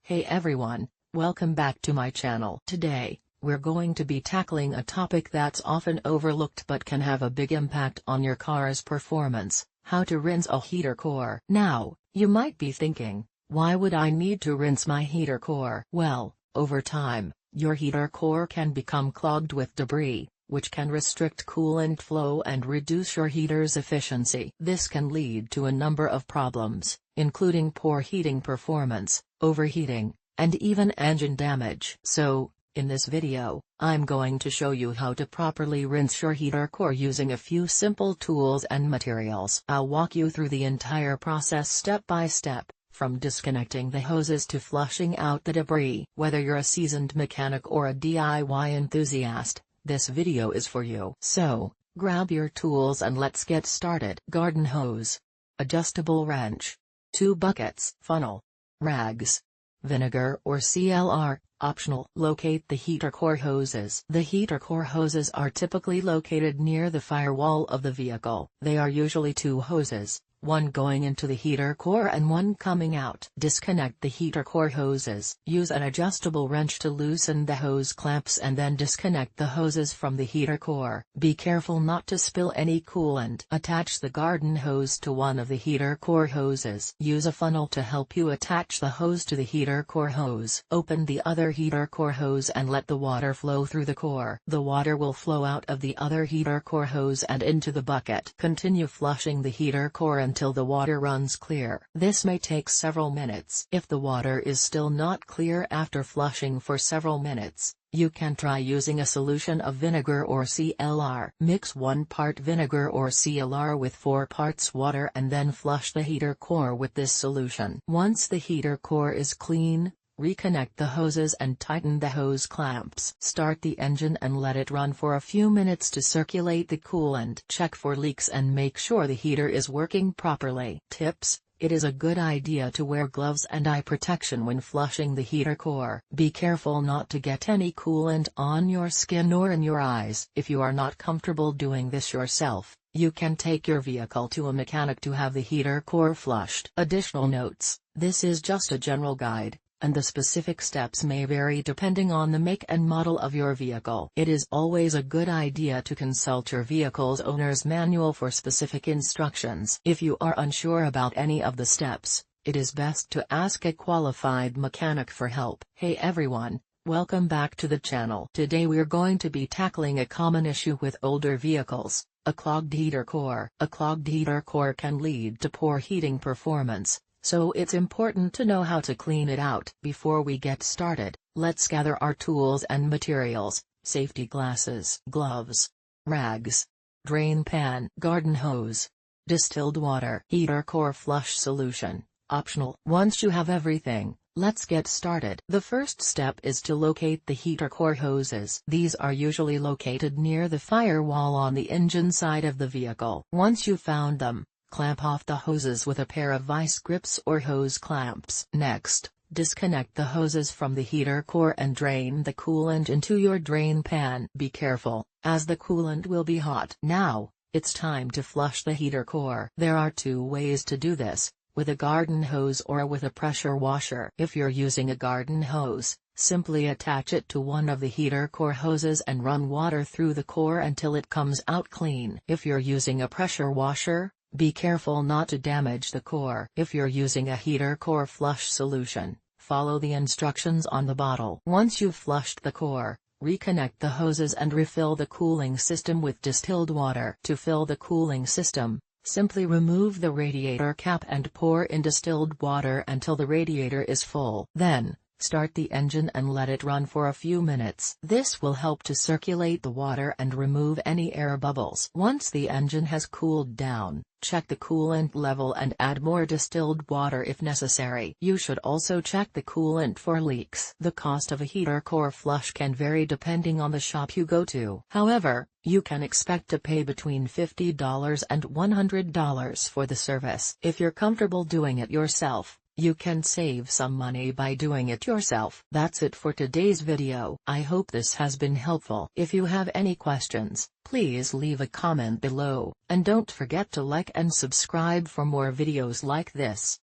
Hey everyone, welcome back to my channel. Today, we're going to be tackling a topic that's often overlooked but can have a big impact on your car's performance: how to rinse a heater core. Now, you might be thinking, why would I need to rinse my heater core? Well, over time, your heater core can become clogged with debris, which can restrict coolant flow and reduce your heater's efficiency. This can lead to a number of problems, including poor heating performance, overheating, and even engine damage. So, in this video, I'm going to show you how to properly rinse your heater core using a few simple tools and materials. I'll walk you through the entire process step by step, from disconnecting the hoses to flushing out the debris. Whether you're a seasoned mechanic or a DIY enthusiast, this video is for you. So, grab your tools and let's get started. Garden hose, adjustable wrench, 2 buckets, funnel, rags, vinegar or CLR, optional. Locate the heater core hoses. The heater core hoses are typically located near the firewall of the vehicle. They are usually 2 hoses, one going into the heater core and one coming out. Disconnect the heater core hoses. Use an adjustable wrench to loosen the hose clamps and then disconnect the hoses from the heater core. Be careful not to spill any coolant. Attach the garden hose to one of the heater core hoses. Use a funnel to help you attach the hose to the heater core hose. Open the other heater core hose and let the water flow through the core. The water will flow out of the other heater core hose and into the bucket. Continue flushing the heater core until the water runs clear. This may take several minutes. If the water is still not clear after flushing for several minutes, you can try using a solution of vinegar or CLR. Mix 1 part vinegar or CLR with 4 parts water and then flush the heater core with this solution. Once the heater core is clean, reconnect the hoses and tighten the hose clamps. Start the engine and let it run for a few minutes to circulate the coolant. Check for leaks and make sure the heater is working properly. Tips: it is a good idea to wear gloves and eye protection when flushing the heater core. Be careful not to get any coolant on your skin or in your eyes. If you are not comfortable doing this yourself, you can take your vehicle to a mechanic to have the heater core flushed. Additional notes: this is just a general guide, and the specific steps may vary depending on the make and model of your vehicle. It is always a good idea to consult your vehicle's owner's manual for specific instructions. If you are unsure about any of the steps, it is best to ask a qualified mechanic for help. Hey everyone, welcome back to the channel. Today we're going to be tackling a common issue with older vehicles: a clogged heater core. A clogged heater core can lead to poor heating performance, so it's important to know how to clean it out. Before we get started, let's gather our tools and materials: safety glasses, gloves, rags, drain pan, garden hose, distilled water, heater core flush solution, optional. Once you have everything, let's get started. The first step is to locate the heater core hoses. These are usually located near the firewall on the engine side of the vehicle. Once you've found them, clamp off the hoses with a pair of vice grips or hose clamps. Next, disconnect the hoses from the heater core and drain the coolant into your drain pan. Be careful, as the coolant will be hot. Now, it's time to flush the heater core. There are 2 ways to do this: with a garden hose or with a pressure washer. If you're using a garden hose, simply attach it to one of the heater core hoses and run water through the core until it comes out clean. If you're using a pressure washer, be careful not to damage the core. If you're using a heater core flush solution, follow the instructions on the bottle. Once you've flushed the core, reconnect the hoses and refill the cooling system with distilled water. To fill the cooling system, simply remove the radiator cap and pour in distilled water until the radiator is full. Then, start the engine and let it run for a few minutes. This will help to circulate the water and remove any air bubbles. Once the engine has cooled down, check the coolant level and add more distilled water if necessary. You should also check the coolant for leaks. The cost of a heater core flush can vary depending on the shop you go to. However, you can expect to pay between $50 and $100 for the service. If you're comfortable doing it yourself, you can save some money by doing it yourself. That's it for today's video. I hope this has been helpful. If you have any questions, please leave a comment below, and don't forget to like and subscribe for more videos like this.